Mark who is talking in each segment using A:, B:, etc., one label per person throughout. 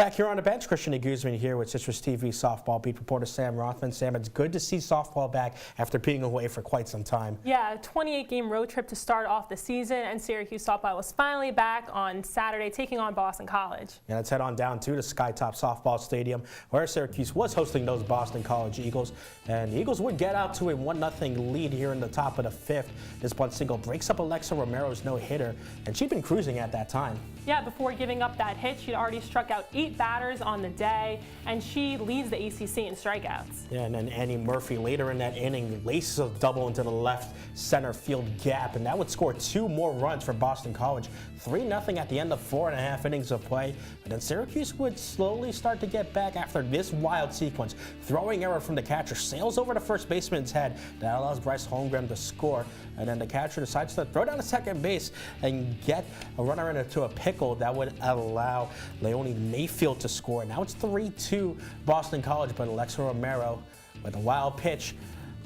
A: Back here on the bench, Guzman here with CitrusTV softball beat reporter Sam Rothman. Sam, it's good to see softball back after being away for quite some time.
B: Yeah, a 28-game road trip to start off the season, and Syracuse softball was finally back on Saturday, taking on Boston College.
A: And let's head on down to the Skytop Softball Stadium, where Syracuse was hosting those Boston College Eagles. And the Eagles would get out to a 1-0 lead here in the top of the fifth. This bunt single breaks up Alexa Romero's no-hitter, and she'd been cruising at that time.
B: Yeah, before giving up that hit, she'd already struck out 8 batters on the day, and she leads the ACC in strikeouts.
A: Yeah, and then Annie Murphy later in that inning laces a double into the left center field gap, and that would score 2 more runs for Boston College. 3-0 at the end of 4.5 innings of play. And then Syracuse would slowly start to get back after this wild sequence. Throwing error from the catcher sails over the first baseman's head. That allows Bryce Holmgren to score. And then the catcher decides to throw down to second base and get a runner into a pickle that would allow Leone Mayfield to score. Now it's 3-2 Boston College, but Alexa Romero with a wild pitch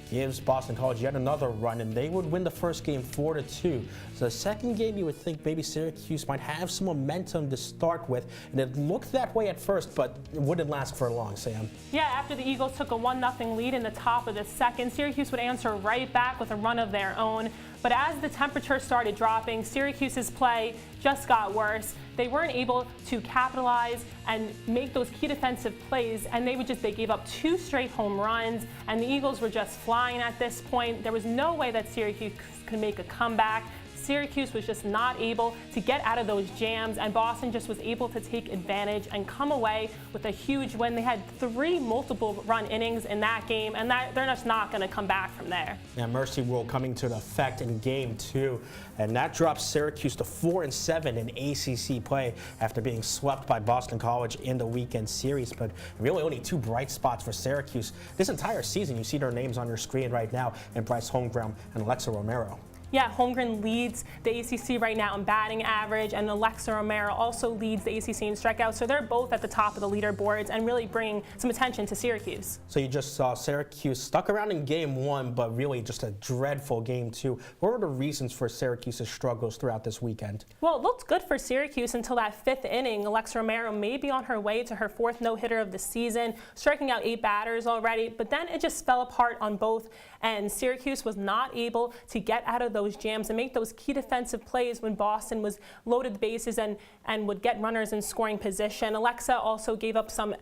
A: gives Boston College yet another run, and they would win the first game 4-2. So the second game, you would think maybe Syracuse might have some momentum to start with, and it looked that way at first, but it wouldn't last for long, Sam.
B: Yeah, after the Eagles took a 1-0 lead in the top of the second, Syracuse would answer right back with a run of their own. But as the temperature started dropping, Syracuse's play just got worse. They weren't able to capitalize and make those key defensive plays, and they gave up 2 straight home runs, and the Eagles were just flying at this point. There was no way that Syracuse could make a comeback. Syracuse was just not able to get out of those jams, and Boston just was able to take advantage and come away with a huge win. They had 3 multiple run innings in that game, and they're just not going to come back from there.
A: Yeah, mercy rule coming to effect in game 2, and that drops Syracuse to 4-7 in ACC play after being swept by Boston College in the weekend series. But really only 2 bright spots for Syracuse this entire season. You see their names on your screen right now, and Bryce Holmgren and Alexa Romero.
B: Yeah, Holmgren leads the ACC right now in batting average, and Alexa Romero also leads the ACC in strikeouts. So they're both at the top of the leaderboards and really bringing some attention to Syracuse.
A: So you just saw Syracuse stuck around in game 1, but really just a dreadful game 2. What were the reasons for Syracuse's struggles throughout this weekend?
B: Well, it looked good for Syracuse until that 5th inning. Alexa Romero may be on her way to her 4th no-hitter of the season, striking out 8 batters already, but then it just fell apart on both ends. Syracuse was not able to get out of those jams and make those key defensive plays when Boston was loaded the bases and would get runners in scoring position. Alexa also gave up some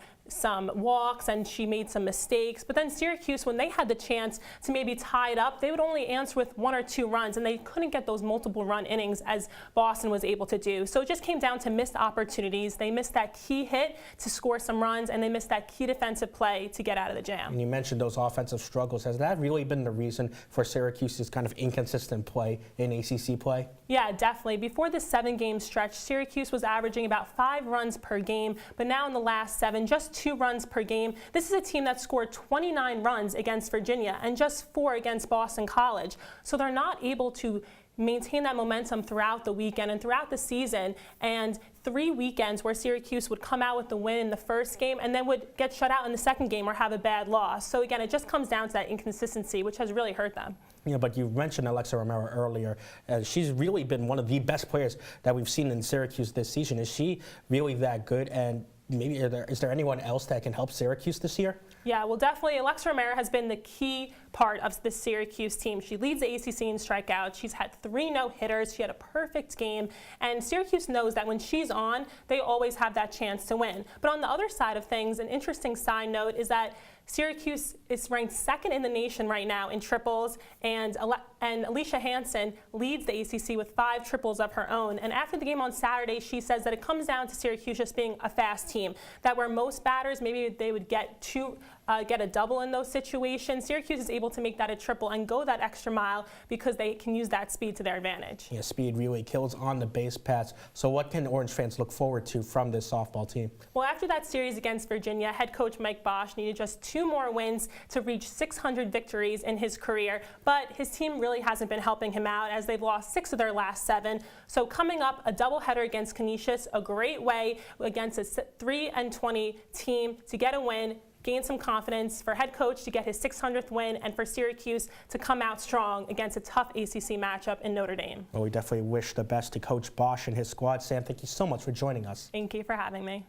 B: walks, and she made some mistakes. But then Syracuse, when they had the chance to maybe tie it up, they would only answer with 1 or 2 runs, and they couldn't get those multiple run innings as Boston was able to do. So it just came down to missed opportunities. They missed that key hit to score some runs, and they missed that key defensive play to get out of the jam.
A: And you mentioned those offensive struggles. Has that really been the reason for Syracuse's kind of inconsistent play in ACC play?
B: Yeah, definitely. Before this 7-game stretch, Syracuse was averaging about 5 runs per game, but now in the last 7, just 2 runs per game. This is a team that scored 29 runs against Virginia and just 4 against Boston College. So they're not able to maintain that momentum throughout the weekend and throughout the season. And 3 weekends where Syracuse would come out with the win in the first game and then would get shut out in the second game or have a bad loss. So again, it just comes down to that inconsistency, which has really hurt them.
A: Yeah, but you mentioned Alexa Romero earlier. She's really been one of the best players that we've seen in Syracuse this season. Is she really that good? And maybe is there anyone else that can help Syracuse this year?
B: Yeah, well, definitely Alexa Romero has been the key part of the Syracuse team. She leads the ACC in strikeouts. She's had 3 no-hitters. She had a perfect game. And Syracuse knows that when she's on, they always have that chance to win. But on the other side of things, an interesting side note is that Syracuse is ranked 2nd in the nation right now in triples, and Alicia Hansen leads the ACC with 5 triples of her own. And after the game on Saturday, she says that it comes down to Syracuse just being a fast team, that where most batters, maybe they would get a double in those situations, Syracuse is able to make that a triple and go that extra mile because they can use that speed to their advantage.
A: Yeah, speed really kills on the base paths. So what can Orange fans look forward to from this softball team?
B: Well, after that series against Virginia, head coach Mike Bosch needed just 2 more wins to reach 600 victories in his career, but his team really hasn't been helping him out as they've lost 6 of their last 7. So coming up, a doubleheader against Canisius, a great way against a 3-20 team to get a win, gain some confidence for head coach to get his 600th win, and for Syracuse to come out strong against a tough ACC matchup in Notre Dame.
A: Well, we definitely wish the best to Coach Bosch and his squad. Sam, thank you so much for joining us.
B: Thank you for having me.